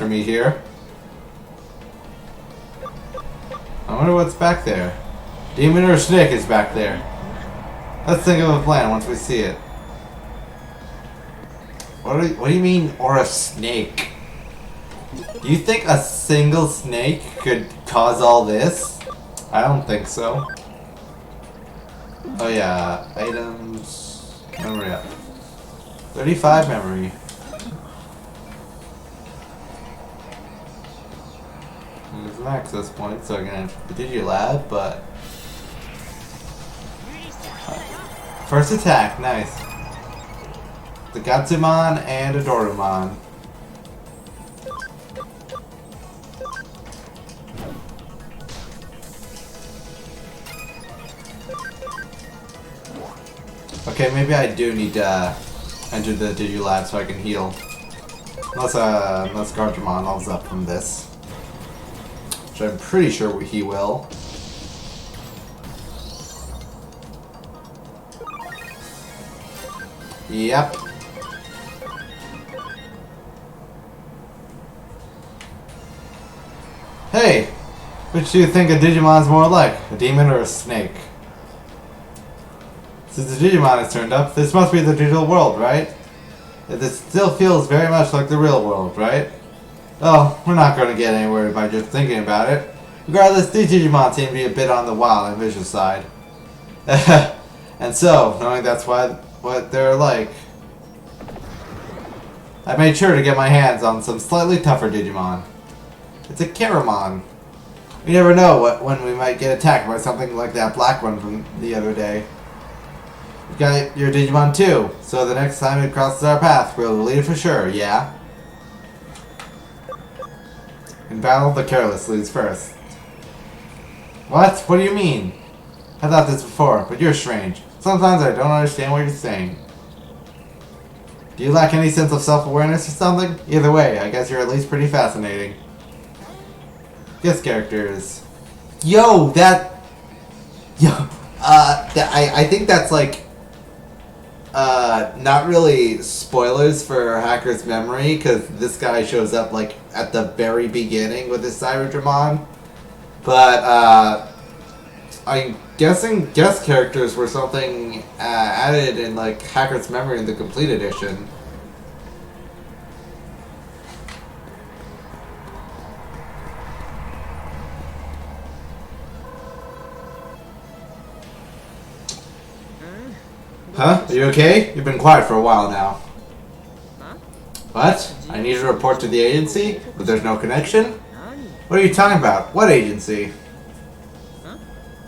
after me here. I wonder what's back there. Demon or snake is back there. Let's think of a plan once we see it. What do you mean, or a snake? Do you think a single snake could cause all this? I don't think so. Oh yeah, items, memory up. 35 memory. There's an access point, so I can enter the Digilab, but... First attack, nice. The Gatsumon and a Dorumon. Okay, maybe I do need to enter the Digilab so I can heal. Unless Garchomon levels up from this. Which I'm pretty sure he will. Yep. Hey! Which do you think a Digimon's more like? A demon or a snake? Since the Digimon has turned up, this must be the digital world, right? This still feels very much like the real world, right? Oh, we're not going to get anywhere by just thinking about it. Regardless, these Digimon seem to be a bit on the wild and vicious side. And so, knowing that's what they're like, I made sure to get my hands on some slightly tougher Digimon. It's a Keramon. We never know when we might get attacked by something like that black one from the other day. You got your Digimon too, so the next time it crosses our path, we'll lead it for sure, yeah? In battle, the careless leads first. What? What do you mean? I thought this before, but you're strange. Sometimes I don't understand what you're saying. Do you lack any sense of self-awareness or something? Either way, I guess you're at least pretty fascinating. Guest characters. Yo, I think that's like, not really spoilers for Hacker's Memory, because this guy shows up like at the very beginning with his Cyberdramon. But, I'm guessing guest characters were something added in like Hacker's Memory in the Complete Edition. Huh? Are you okay? You've been quiet for a while now. What? I need to report to the agency? But there's no connection? What are you talking about? What agency?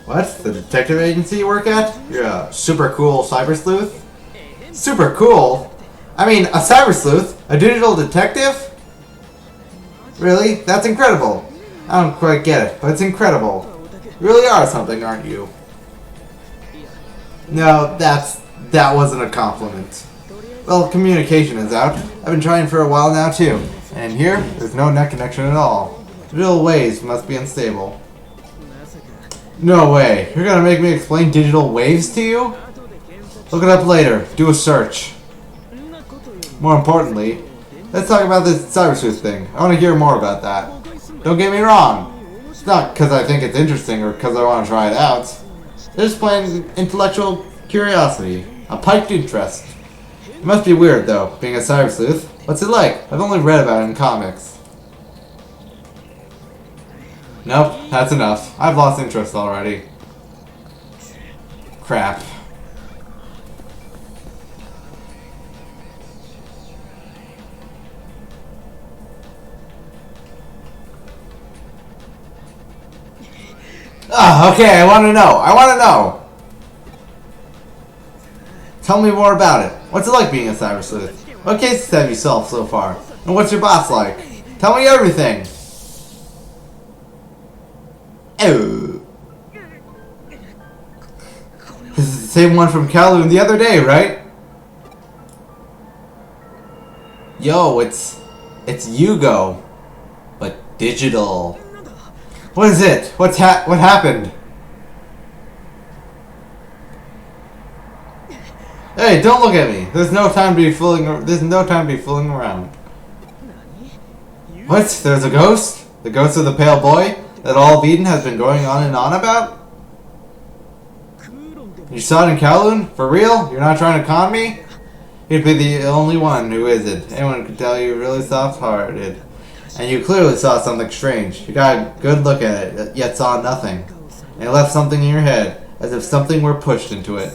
What? The detective agency you work at? You're a super cool cyber sleuth? Super cool? I mean, a cyber sleuth? A digital detective? Really? That's incredible. I don't quite get it, but it's incredible. You really are something, aren't you? No, that wasn't a compliment. Well, communication is out. I've been trying for a while now too. And here, there's no net connection at all. Digital waves must be unstable. No way. You're gonna make me explain digital waves to you? Look it up later. Do a search. More importantly, let's talk about this cyber sleuth thing. I want to hear more about that. Don't get me wrong. It's not because I think it's interesting or because I want to try it out. It's just plain intellectual curiosity. A piqued interest. It must be weird, though, being a cyber sleuth. What's it like? I've only read about it in comics. Nope, that's enough. I've lost interest already. Crap. Ah, okay, I want to know. Tell me more about it. What's it like being a cyber sleuth? What cases have you solved so far? And what's your boss like? Tell me everything. Oh. This is the same one from Kowloon the other day, right? Yo, it's Yugo, but digital. What is it? What happened? Hey, don't look at me. There's no time to be fooling around. What? There's a ghost? The ghost of the pale boy? That all of Eden has been going on and on about? You saw it in Kowloon? For real? You're not trying to con me? You'd be the only one who isn't. Anyone could tell you're really soft-hearted. And you clearly saw something strange. You got a good look at it, yet saw nothing. And it left something in your head, as if something were pushed into it.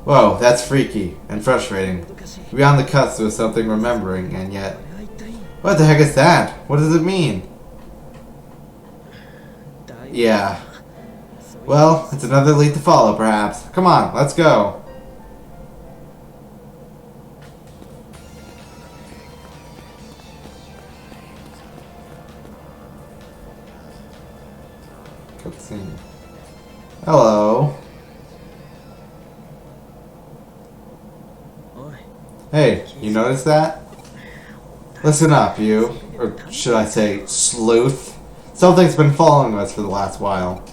Whoa, that's freaky and frustrating. You're beyond the cusp of something remembering, and yet... What the heck is that? What does it mean? Yeah. Well, it's another lead to follow, perhaps. Come on, let's go. Cutscene. Hello. Hey, you notice that? Listen up, you. Or should I say, Sleuth. Something's been following us for the last while.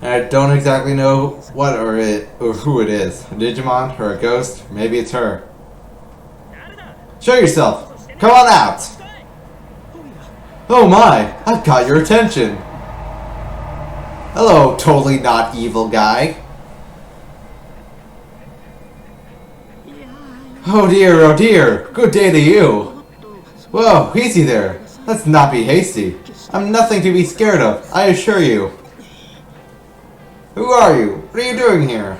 And I don't exactly know what or who it is. A Digimon or a ghost? Maybe it's her. Show yourself! Come on out! Oh my! I've got your attention! Hello, totally not evil guy. Oh dear, good day to you. Whoa, easy there. Let's not be hasty. I'm nothing to be scared of, I assure you. Who are you? What are you doing here?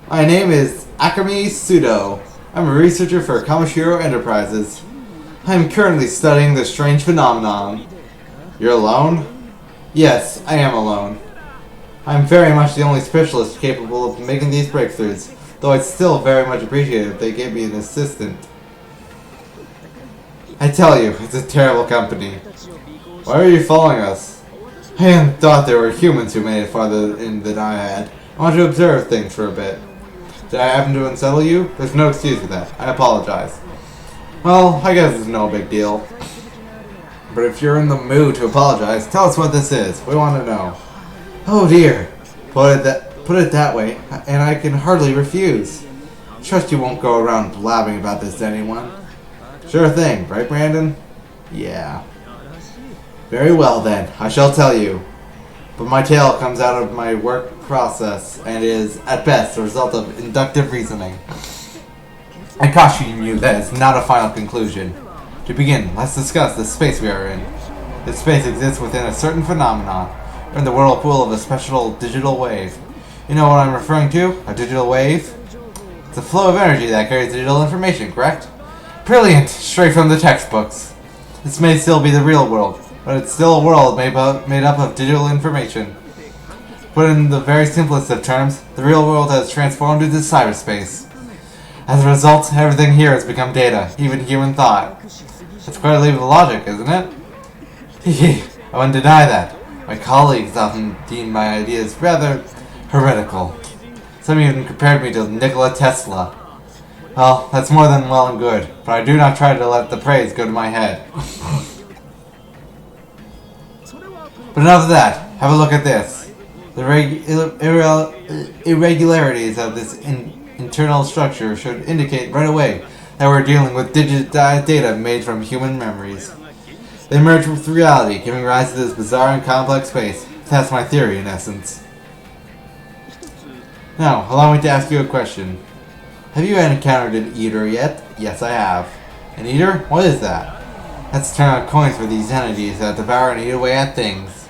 My name is Akami Sudo. I'm a researcher for Kamishiro Enterprises. I'm currently studying this strange phenomenon. You're alone? Yes, I am alone. I'm very much the only specialist capable of making these breakthroughs, though I'd still very much appreciate it if they gave me an assistant. I tell you, it's a terrible company. Why are you following us? I hadn't thought there were humans who made it farther in than I had. I want to observe things for a bit. Did I happen to unsettle you? There's no excuse for that. I apologize. Well, I guess it's no big deal. But if you're in the mood to apologize, tell us what this is. We want to know. Oh dear. Put it that way, and I can hardly refuse. Trust you won't go around blabbing about this to anyone. Sure thing, right Brandon? Yeah. Very well then, I shall tell you. But my tale comes out of my work process and is, at best, a result of inductive reasoning. I caution you that it's not a final conclusion. To begin, let's discuss the space we are in. This space exists within a certain phenomenon. We're in the whirlpool of a special digital wave. You know what I'm referring to? A digital wave? It's a flow of energy that carries digital information, correct? Brilliant! Straight from the textbooks. This may still be the real world, but it's still a world made up of digital information. Put in the very simplest of terms, the real world has transformed into cyberspace. As a result, everything here has become data, even human thought. That's quite a leap of logic, isn't it? Hehe, I wouldn't deny that. My colleagues often deem my ideas rather heretical. Some even compared me to Nikola Tesla. Well, that's more than well and good, but I do not try to let the praise go to my head. But enough of that. Have a look at this. The irregularities of this internal structure should indicate right away that we're dealing with digitized data made from human memories. They merge with reality, giving rise to this bizarre and complex space. That's my theory, in essence. Now, allow me to ask you a question. Have you encountered an eater yet? Yes, I have. An eater? What is that? That's a term of coins for these entities that devour and eat away at things.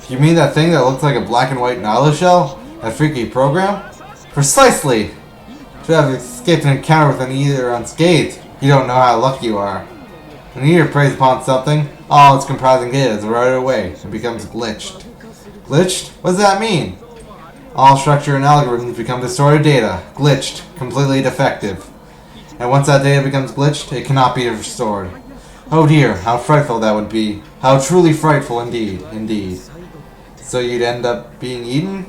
You mean that thing that looks like a black and white Nautilus shell? That freaky program? Precisely! To have escaped an encounter with an eater unscathed, you don't know how lucky you are. When an eater preys upon something, all its comprising data is right away and becomes glitched. Glitched? What does that mean? All structure and algorithms become distorted data, glitched, completely defective. And once that data becomes glitched, it cannot be restored. Oh dear, how frightful that would be. How truly frightful indeed. So you'd end up being eaten?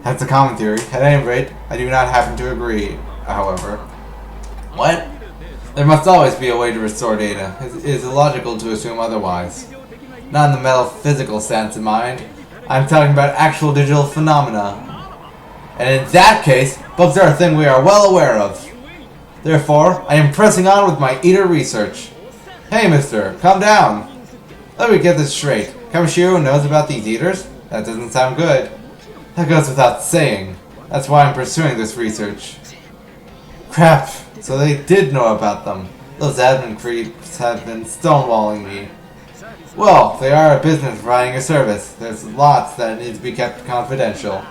That's a common theory. At any rate, I do not happen to agree, however. What? There must always be a way to restore data. It is illogical to assume otherwise. Not in the metaphysical sense in mind. I'm talking about actual digital phenomena. And in that case, bugs are a thing we are well aware of. Therefore, I am pressing on with my eater research. Hey, mister, calm down. Let me get this straight. Kamishiro knows about these eaters? That doesn't sound good. That goes without saying. That's why I'm pursuing this research. Crap, so they did know about them. Those admin creeps have been stonewalling me. Well, they are a business providing a service. There's lots that need to be kept confidential.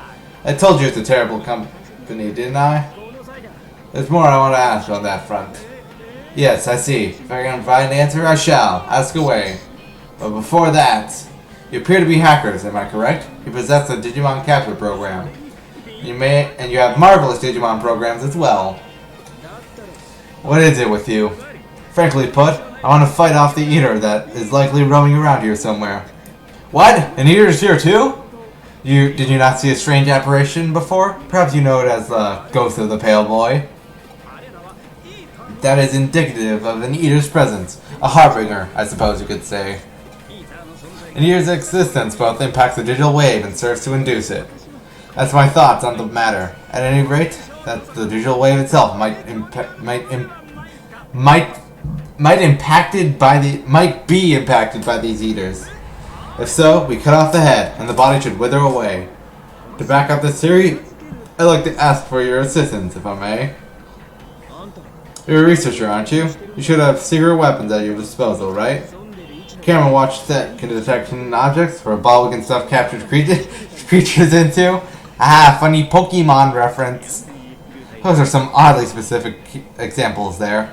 I told you it's a terrible company, didn't I? There's more I want to ask on that front. Yes, I see. If I can find an answer, I shall. Ask away. But before that, you appear to be hackers, am I correct? You possess the Digimon capture program. And you have marvelous Digimon programs as well. What is it with you? Frankly put, I want to fight off the eater that is likely roaming around here somewhere. What? An eater's here too? Did you not see a strange apparition before? Perhaps you know it as the ghost of the pale boy. That is indicative of an eater's presence. A harbinger, I suppose you could say. An eater's existence both impacts the digital wave and serves to induce it. That's my thoughts on the matter. At any rate, that the digital wave itself might be impacted by these eaters. If so, we cut off the head, and the body should wither away. To back up this theory, I'd like to ask for your assistance, if I may. You're a researcher, aren't you? You should have secret weapons at your disposal, right? Camera watch set can detect hidden objects, or a ball we can stuff captured creatures into. Ah, funny Pokemon reference. Those are some oddly specific examples there.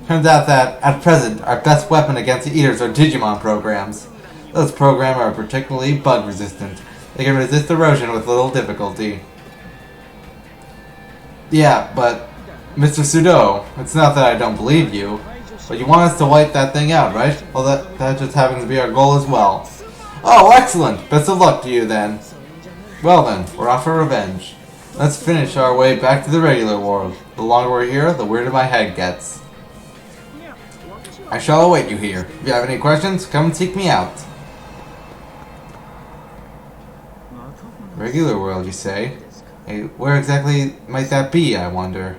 Turns out that, at present, our best weapon against the eaters are Digimon programs. Those programs are particularly bug resistant. They can resist erosion with little difficulty. Yeah, but Mr. Sudo, it's not that I don't believe you, but you want us to wipe that thing out, right? Well, that just happens to be our goal as well. Oh, excellent! Best of luck to you then. Well then, we're off for revenge. Let's finish our way back to the regular world. The longer we're here, the weirder my head gets. I shall await you here. If you have any questions, come and seek me out. Regular world, you say? Hey, where exactly might that be, I wonder?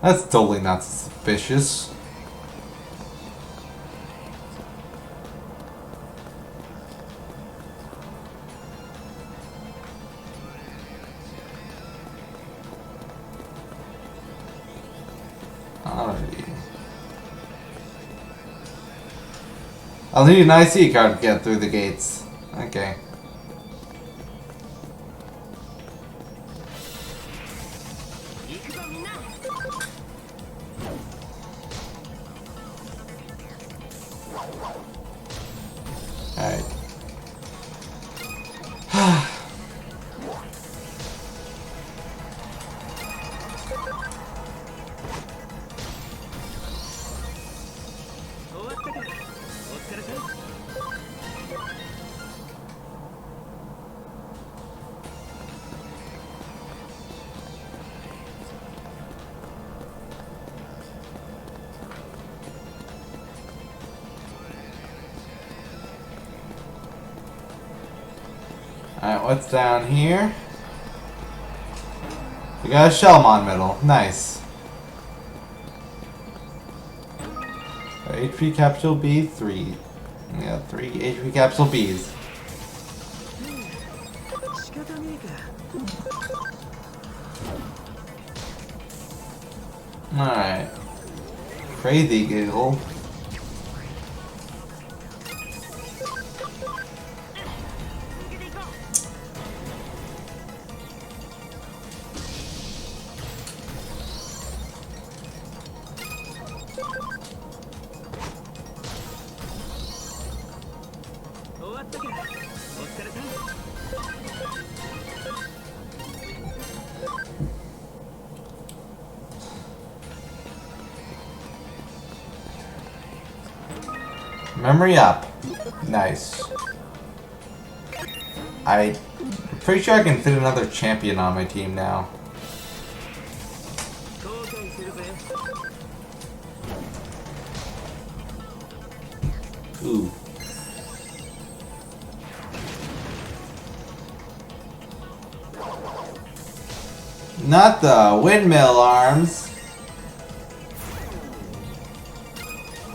That's totally not suspicious. Alrighty. I'll need an IC card to get through the gates. Okay. Alright. Alright, what's down here? We got a Shellmon medal. Nice. HP capsule B 3. We got 3 HP capsule Bs. Alright. Crazy giggle. Memory up. Nice. I'm pretty sure I can fit another champion on my team now. Ooh. Not the windmill arms.